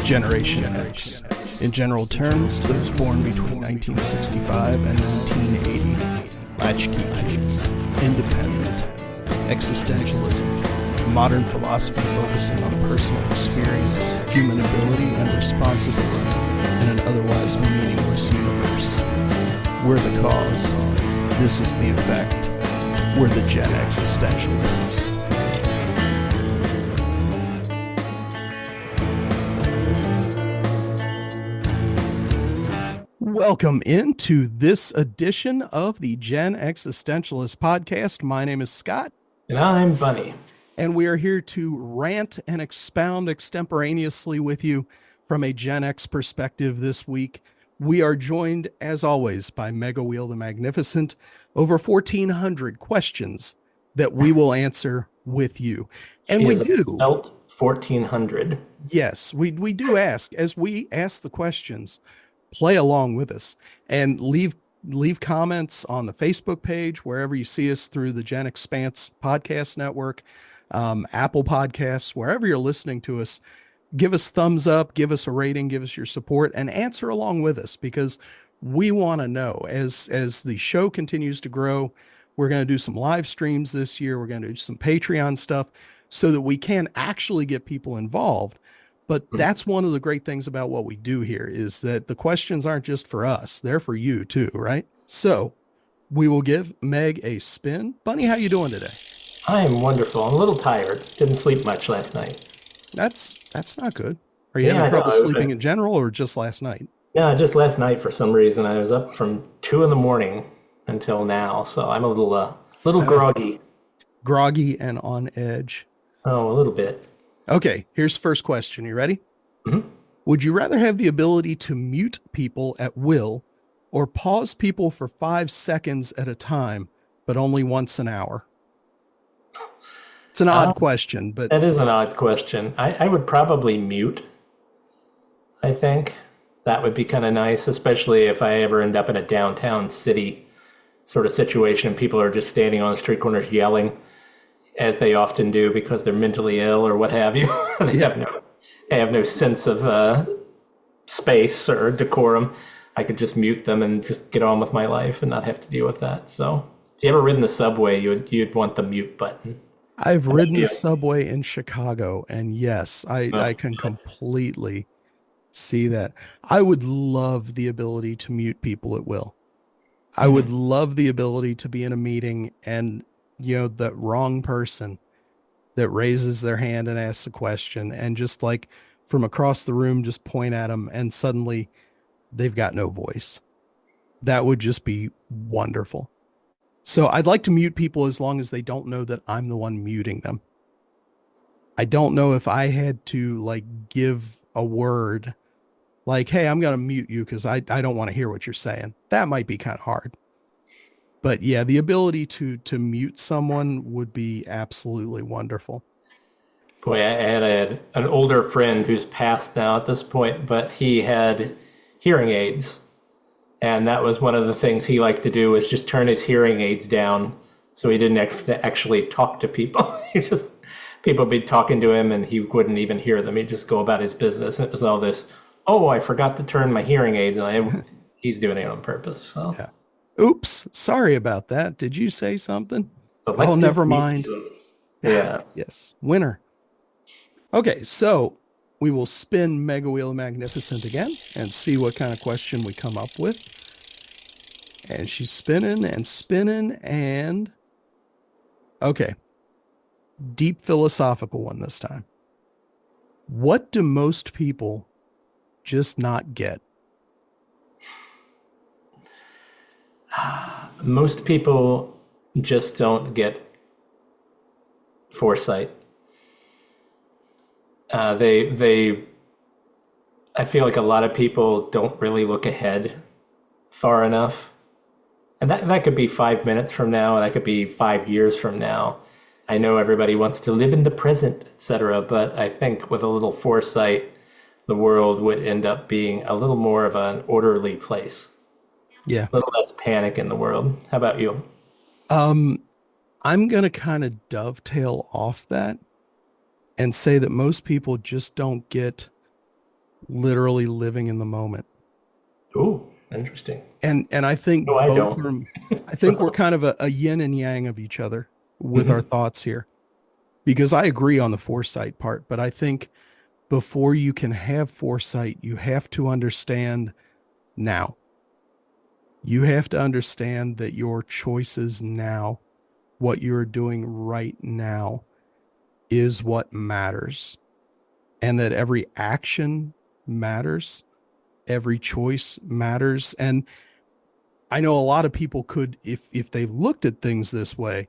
Generation X. In general terms, those born between 1965 and 1980. Latchkey kids, independent, existentialism, modern philosophy focusing on personal experience, human ability, and responsibility in an otherwise meaningless universe. We're the cause. This is the effect. We're the Gen Existentialists. Welcome into this edition of the Gen Existentialist podcast. My name is Scott. And I'm Bunny. And we are here to rant and expound extemporaneously with you from a Gen X perspective this week. We are joined, as always, by Mega Wheel the Magnificent. Over 1,400 questions that we will answer with you. And we do. Spelt 1,400. Yes, we do ask. As we ask the questions, play along with us and leave comments on the Facebook page, wherever you see us through the Gen Expanse podcast network, Apple Podcasts, wherever you're listening to us. Give us thumbs up, give us a rating, give us your support, and answer along with us, because we want to know as the show continues to grow. We're going to do some live streams this year. We're going to do some Patreon stuff so that we can actually get people involved. But that's one of the great things about what we do here, is that the questions aren't just for us. They're for you too, right? So we will give Meg a spin. Bunny, how you doing today? I'm wonderful. I'm a little tired. Didn't sleep much last night. That's not good. Are you having trouble sleeping in general, or just last night? Yeah, just last night for some reason. I was up from 2 a.m. until now, so I'm a little groggy. Groggy and on edge. Oh, a little bit. Okay, here's the first question. You ready? Mm-hmm. Would you rather have the ability to mute people at will, or pause people for 5 seconds at a time, but only once an hour? It's an odd question, but... That is an odd question. I would probably mute, I think. That would be kind of nice, especially if I ever end up in a downtown city sort of situation. People are just standing on the street corners yelling, as they often do because they're mentally ill or what have you. They have no sense of space or decorum. I could just mute them and just get on with my life and not have to deal with that. So if you ever ridden the subway, you'd want the mute button. I've ridden the subway in Chicago, and yes, I can completely see that. I would love the ability to mute people at will. I would love the ability to be in a meeting and, the wrong person that raises their hand and asks a question, and just like from across the room, just point at them, and suddenly they've got no voice. That would just be wonderful. So I'd like to mute people as long as they don't know that I'm the one muting them. I don't know if I had to give a word like, hey, I'm going to mute you because I don't want to hear what you're saying. That might be kind of hard. But yeah, the ability to mute someone would be absolutely wonderful. Boy, I had an older friend who's passed now at this point, but he had hearing aids. And that was one of the things he liked to do, was just turn his hearing aids down so he didn't actually talk to people. People would be talking to him and he wouldn't even hear them. He'd just go about his business. And it was all this, I forgot to turn my hearing aids on. He's doing it on purpose. So. Yeah. Oops, sorry about that. Did you say something? So never mind. Yeah. Yes, winner. Okay, so we will spin Mega Wheel Magnificent again and see what kind of question we come up with. And she's spinning and... Okay. Deep philosophical one this time. What do most people just not get? Most people just don't get foresight. I feel like a lot of people don't really look ahead far enough. And that could be 5 minutes from now, and that could be 5 years from now. I know everybody wants to live in the present, etc., but I think with a little foresight, the world would end up being a little more of an orderly place. Yeah. A little less panic in the world. How about you? I'm going to kind of dovetail off that and say that most people just don't get literally living in the moment. Ooh, interesting. And I think No, I both don't. are, I think we're So, kind of a yin and yang of each other with our mhm. thoughts here, because I agree on the foresight part, but I think before you can have foresight, you have to understand now. You have to understand that your choices now, what you're doing right now, is what matters, and that every action matters, every choice matters. And I know a lot of people could, if they looked at things this way,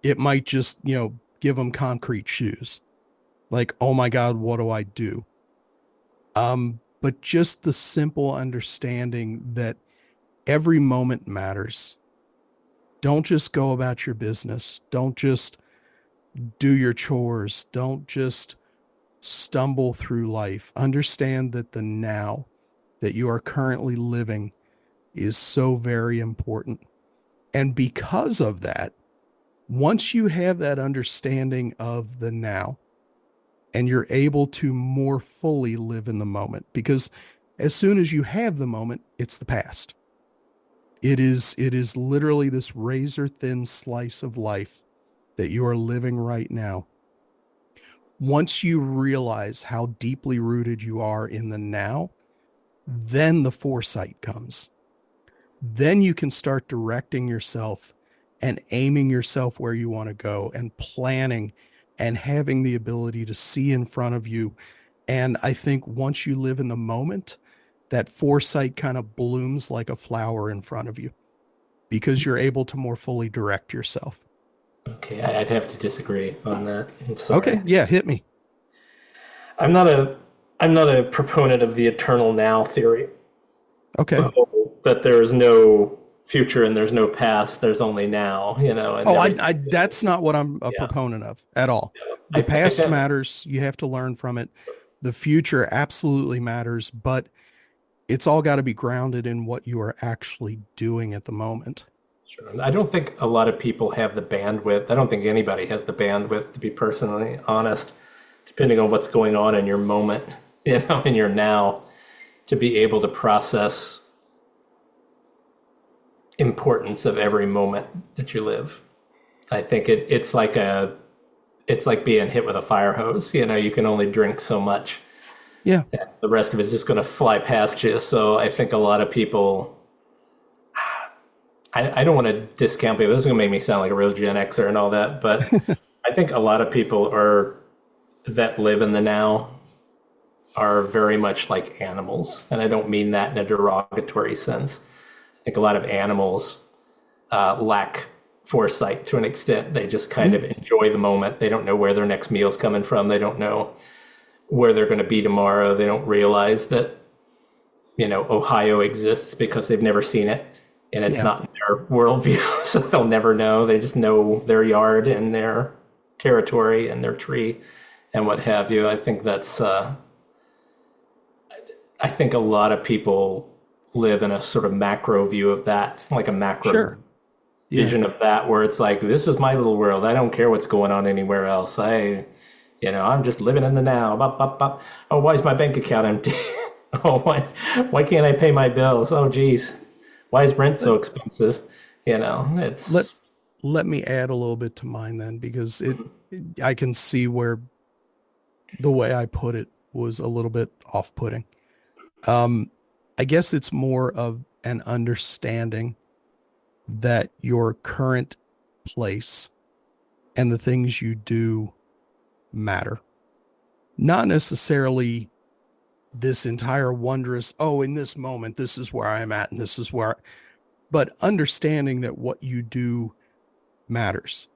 it might just, give them concrete shoes. Like, oh my God, what do I do? But just the simple understanding that every moment matters. Don't just go about your business. Don't just do your chores. Don't just stumble through life. Understand that the now that you are currently living is so very important. And because of that, once you have that understanding of the now and you're able to more fully live in the moment, because as soon as you have the moment, it's the past. It is literally this razor thin slice of life that you are living right now. Once you realize how deeply rooted you are in the now, then the foresight comes. Then you can start directing yourself and aiming yourself where you want to go and planning and having the ability to see in front of you. And I think once you live in the moment, that foresight kind of blooms like a flower in front of you because you're able to more fully direct yourself. Okay, I'd have to disagree on that. I'm Okay, sorry. yeah, hit me. I'm not a I'm not a proponent of the eternal now theory. Okay. Oh, that there's no future and there's no past, there's only now, and Oh, everything. that's not what I'm a Yeah, proponent of at all. I, The th- I past think matters. You have to learn from it. The future absolutely matters, but it's all got to be grounded in what you are actually doing at the moment. sure. I don't think a lot of people have the bandwidth. I don't think anybody has the bandwidth, to be personally honest, depending on what's going on in your moment, in your now, to be able to process importance of every moment that you live. I think it's like being hit with a fire hose. You can only drink so much. Yeah, The rest of it's just going to fly past you. So I think a lot of people, I don't want to discount people. This is going to make me sound like a real Gen Xer and all that, but I think a lot of people are that live in the now are very much like animals, and I don't mean that in a derogatory sense. I think a lot of animals lack foresight to an extent. They just kind yeah, of enjoy the moment. They don't know where their next meal's coming from. They don't know where they're going to be tomorrow. They don't realize that Ohio exists because they've never seen it, and it's yeah. not in their worldview, so they'll never know. They just know their yard and their territory and their tree and what have you. I think a lot of people live in a sort of macro view of that, like a macro Sure. Yeah. vision of that, where it's like, this is my little world. I don't care what's going on anywhere else. I'm just living in the now. Bop, bop, bop. Oh, why is my bank account empty? Oh, why can't I pay my bills? Oh, geez, why is rent Let so expensive? let It's let me add a little bit to mine then because I can see where the way I put it was a little bit off-putting. Um, I guess it's more of an understanding that your current place and the things you do matter. Not necessarily this entire wondrous, oh, in this moment, this is where I'm at and this is where, but understanding that what you do matters.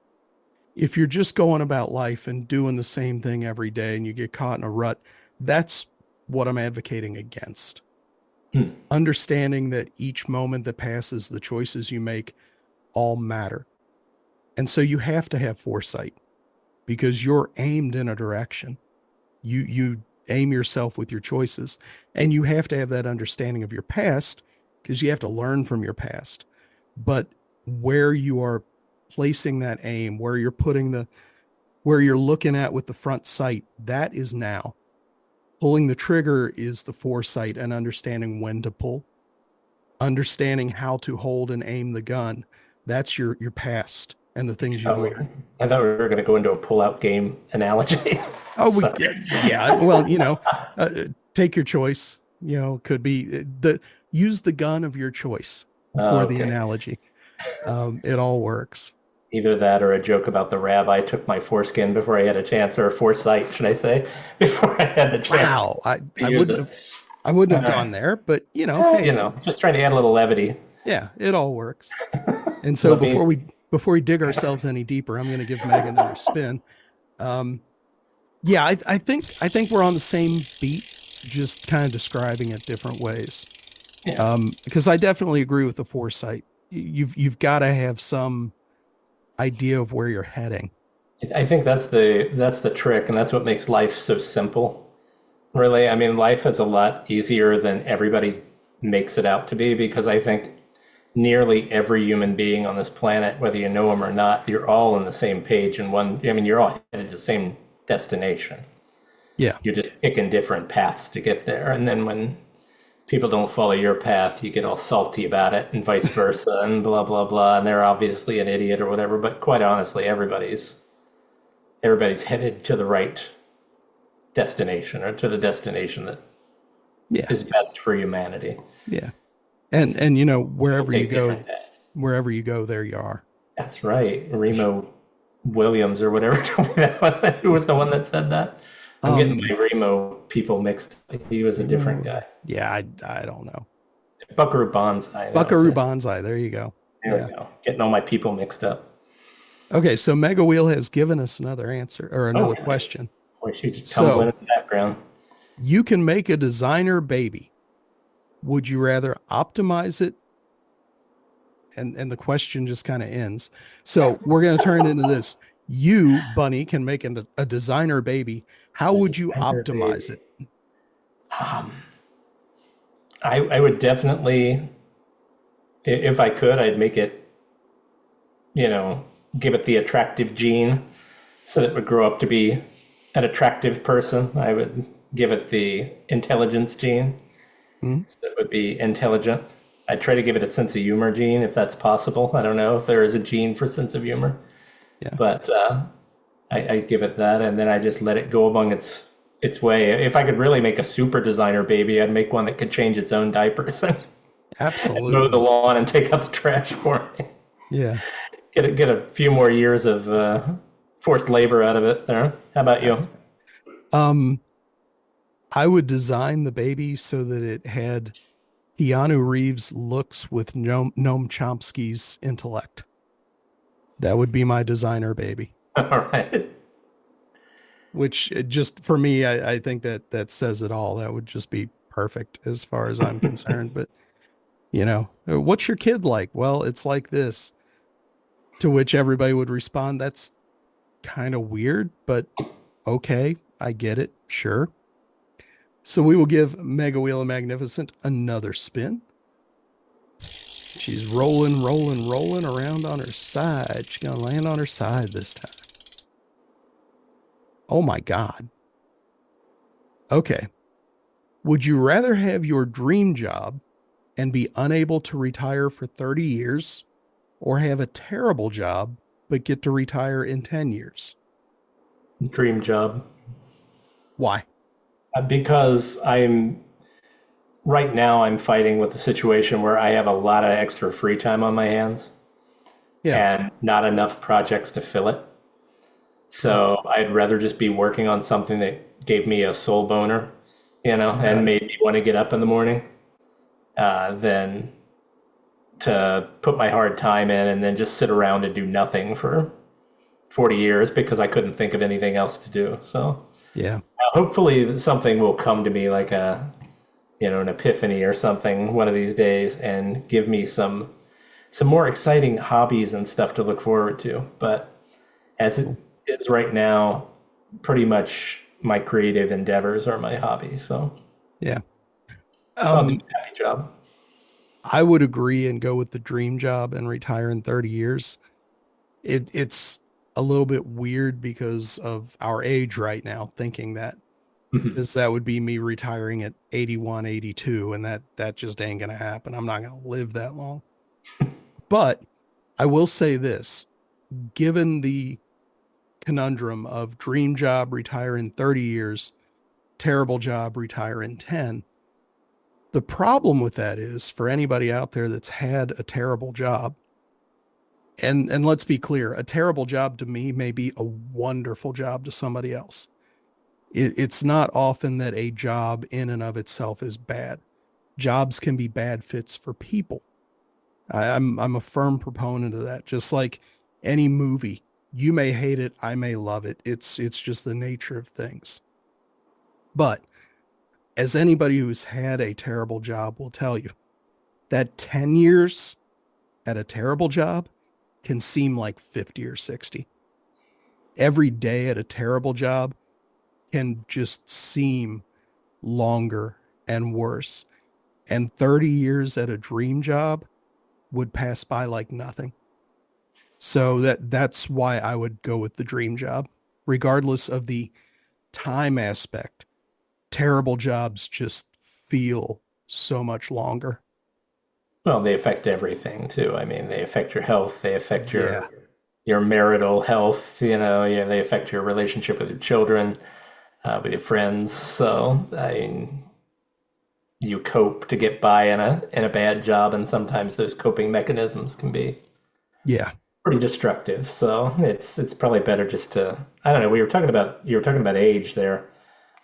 If you're just going about life and doing the same thing every day and you get caught in a rut, that's what I'm advocating against. hmm, Understanding that each moment that passes, the choices you make all matter. And so you have to have foresight because you're aimed in a direction. You aim yourself with your choices, and you have to have that understanding of your past because you have to learn from your past. But where you are placing that aim, where you're looking at with the front sight, that is now. Pulling the trigger is the foresight and understanding when to pull, understanding how to hold and aim the gun. That's your past and the things you've Oh, learned. I thought we were going to go into a pull-out game analogy. Oh, Sorry. yeah. Well, take your choice. Could be the use the gun of your choice for the Okay. analogy. It all works. Either that or a joke about the rabbi took my foreskin before I had a chance, or foresight, should I say, before I had the chance Wow, to use it. I wouldn't have Uh, gone there, but hey, just trying to add a little levity. yeah, it all works. And so Let me, before we dig ourselves any deeper, I'm going to give Meg another spin. Um, yeah, I think we're on the same beat, just kind of describing it different ways. yeah, Because I definitely agree with the foresight. You've got to have some idea of where you're heading. I think that's the trick, and that's what makes life so simple. Really, I mean, life is a lot easier than everybody makes it out to be because I think nearly every human being on this planet, whether you know them or not, you're all on the same page and one. I mean, you're all headed to the same destination. Yeah, You're just picking different paths to get there, and then when people don't follow your path, you get all salty about it, and vice versa, and blah blah blah. And they're obviously an idiot or whatever. But quite honestly, everybody's headed to the right destination or to the destination that yeah, is best for humanity. yeah. And People take different paths. wherever you go, there you are. That's right. Remo Williams or whatever told me that one. Who was the one that said that? I'm getting my Remo people mixed. He was a different guy. Yeah, I don't know. Buckaroo Banzai. Buckaroo Banzai. There you go. There we go. Getting all my people mixed up. Okay, so Mega Wheel has given us another answer or another question. Boy, she's tumbling in the background. You can make a designer baby. Would you rather optimize it? And the question just kind of ends. So we're going to turn into this. You, Bunny, can make a designer baby. How would you optimize it? I would definitely, if I could, I'd make it, give it the attractive gene so that it would grow up to be an attractive person. I would give it the intelligence gene. Mm-hmm. So it would be intelligent. I'd try to give it a sense of humor gene if that's possible. I don't know if there is a gene for sense of humor. Yeah. But I give it that, and then I just let it go among its way. If I could really make a super designer baby, I'd make one that could change its own diapers and Absolutely. mow the lawn and take out the trash for me. Yeah. Get a few more years of forced labor out of it there. How about you? I would design the baby so that it had Keanu Reeves looks with Noam Chomsky's intellect. That would be my designer baby. All right. Which just for me, I think that says it all. That would just be perfect as far as I'm concerned. But what's your kid like? Well, it's like this. To which everybody would respond, that's kind of weird, but okay, I get it. Sure. So we will give Mega Wheel of Magnificent another spin. She's rolling around on her side. She's going to land on her side this time. Oh my God. Okay. Would you rather have your dream job and be unable to retire for 30 years or have a terrible job but get to retire in 10 years? Dream job. Why? Because right now I'm fighting with a situation where I have a lot of extra free time on my hands and not enough projects to fill it. So I'd rather just be working on something that gave me a soul boner, and made me want to get up in the morning, than to put my hard time in and then just sit around and do nothing for 40 years because I couldn't think of anything else to do. So yeah. Hopefully something will come to me like an epiphany or something one of these days and give me some more exciting hobbies and stuff to look forward to. But as it is right now, pretty much my creative endeavors are my hobby. So yeah. I'll do a happy job. I would agree and go with the dream job and retire in 30 years. It's a little bit weird because of our age right now, thinking that. Mhm. because that would be me retiring at 81, 82, and that just ain't gonna happen. I'm not gonna live that long. But I will say this, given the conundrum of dream job, retire in 30 years, terrible job, retire in 10, the problem with that is for anybody out there that's had a terrible job, and let's be clear, a terrible job to me may be a wonderful job to somebody else. It's not often that a job in and of itself is bad. Jobs can be bad fits for people. I'm a firm proponent of that. Just like any movie, you may hate it, I may love it. It's just the nature of things. But as anybody who's had a terrible job will tell you, that 10 years at a terrible job can seem like 50 or 60. Every day at a terrible job can just seem longer and worse. And 30 years at a dream job would pass by like nothing. So that's why I would go with the dream job, regardless of the time aspect. Terrible jobs just feel so much longer. Well, they affect everything too. I mean, they affect your health, they affect Yeah. your marital health, yeah, they affect your relationship with your children, with your friends. So, I mean, you cope to get by in a bad job, and sometimes those coping mechanisms can be Yeah. pretty destructive. So it's probably better just to I don't know. You were talking about age there.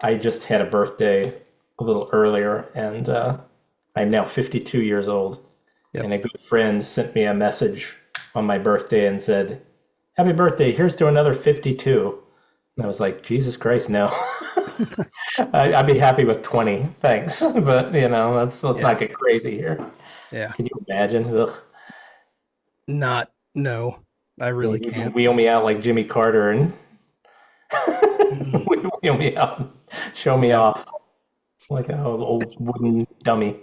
I just had a birthday a little earlier, and I'm now 52 years old. Yep. And a good friend sent me a message on my birthday and said, "Happy birthday! Here's to another 52." And I was like, "Jesus Christ, no! I'd be happy with 20, thanks." But let's Yeah. not get crazy here. Yeah. Can you imagine? Ugh. Not, no, I really can't. Wheel me out like Jimmy Carter and Mhm. wheel me out, show me Yep. off like an old wooden dummy.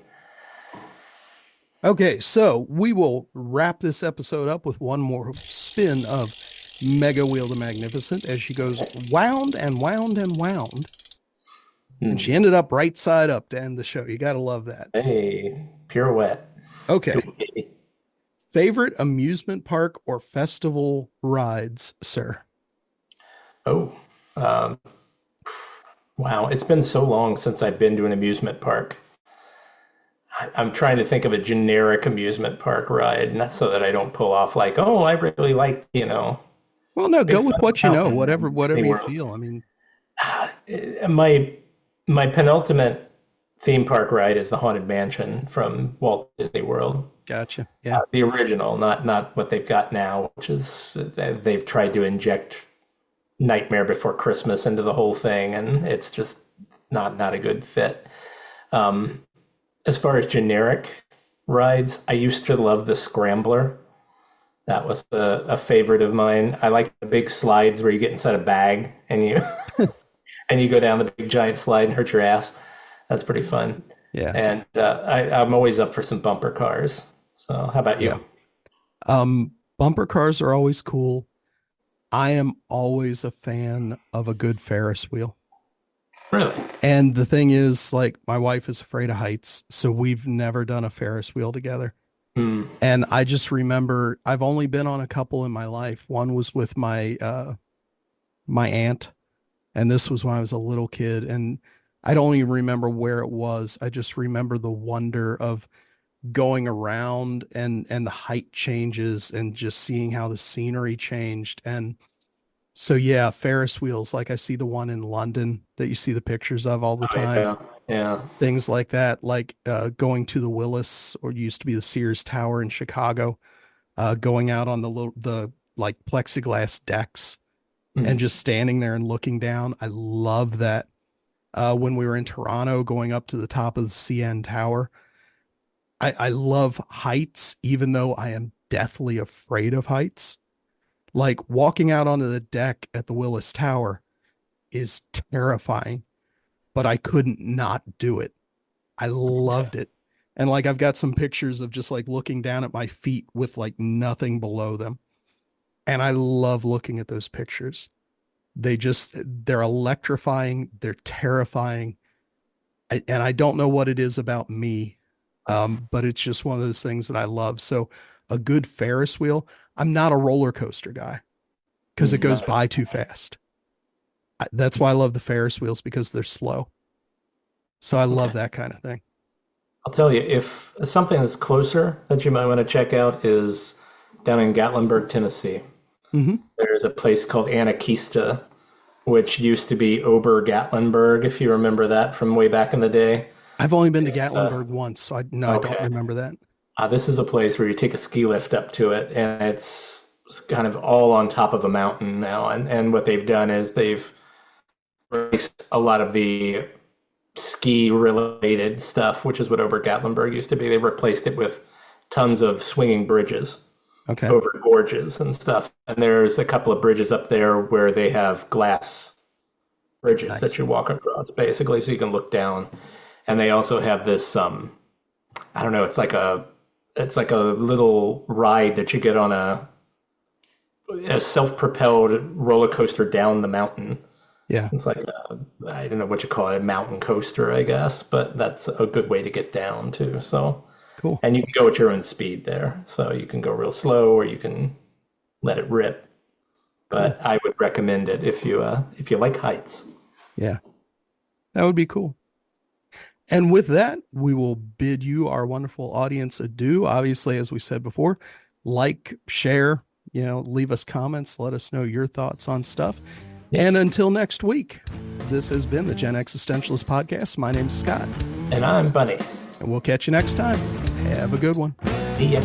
Okay, so we will wrap this episode up with one more spin of Mega Wheel the Magnificent as she goes wound and wound and wound. And she Hmm. ended up right side up to end the show. You got to love that. Hey, pirouette. Do Okay. it, baby. Favorite amusement park or festival rides, sir? Oh, um, wow. It's been so long since I've been to an amusement park. I'm trying to think of a generic amusement park ride, not so that I don't pull off like, oh, I really like, Well, no, go Big with Thunder what you know, Mountain whatever and Disney whatever you World. feel. I mean, My penultimate theme park ride is the Haunted Mansion from Walt Disney World. gotcha. Yeah. The original, not what they've got now, which is they've tried to inject Nightmare Before Christmas into the whole thing, and it's just not a good fit. Um, as far as generic rides, I used to love the Scrambler. That was a favorite of mine. I like the big slides where you get inside a bag and you and you go down the big giant slide and hurt your ass. That's pretty fun. Yeah. And I'm always up for some bumper cars. So how about Yeah. you? Bumper cars are always cool. I am always a fan of a good Ferris wheel. Really? And the thing is, like, my wife is afraid of heights, so we've never done a Ferris wheel together. Hmm. And I just remember I've only been on a couple in my life. One was with my aunt, and this was when I was a little kid, and I don't even remember where it was. I just remember the wonder of going around and the height changes and just seeing how the scenery changed. And so yeah, Ferris wheels, like I see the one in London that you see the pictures of all the Oh time. yeah, yeah. Things like that, like going to the Willis, or used to be the Sears Tower in Chicago, going out on the like plexiglass decks and Hmm. just standing there and looking down. I love that. When we were in Toronto, going up to the top of the CN Tower. I love heights, even though I am deathly afraid of heights. Like walking out onto the deck at the Willis Tower is terrifying, but I couldn't not do it. I Yeah. loved it. And like I've got some pictures of just like looking down at my feet with like nothing below them. And I love looking at those pictures. They're electrifying. They're terrifying. And I don't know what it is about me, but it's just one of those things that I love. So a good Ferris wheel. I'm not a roller coaster guy because it goes by too fast. That's why I love the Ferris wheels, because they're slow. So I love that kind of thing. I'll tell you, if something that's closer that you might want to check out is down in Gatlinburg, Tennessee. Mm-hmm. There's a place called Anarchista, which used to be Ober Gatlinburg, if you remember that from way back in the day. I've only been to Gatlinburg once, so I don't remember that. This is a place where you take a ski lift up to it, and it's kind of all on top of a mountain now. And what they've done is they've replaced a lot of the ski-related stuff, which is what Ober Gatlinburg used to be. They replaced it with tons of swinging bridges over gorges and stuff. And there's a couple of bridges up there where they have glass bridges that you walk across, basically, so you can look down. And they also have this, I don't know, it's like a little ride that you get on a self-propelled roller coaster down the mountain. Yeah. It's like, I don't know what you call it, a mountain coaster, I guess, but that's a good way to get down too. So cool. And you can go at your own speed there. So you can go real slow or you can let it rip. But I would recommend it if you like heights. Yeah. That would be cool. And with that, we will bid you, our wonderful audience, adieu. Obviously, as we said before, like, share, leave us comments, let us know your thoughts on stuff. And until next week, this has been the Gen Existentialist Podcast. My name's Scott. And I'm Bunny. And we'll catch you next time. Have a good one. See ya.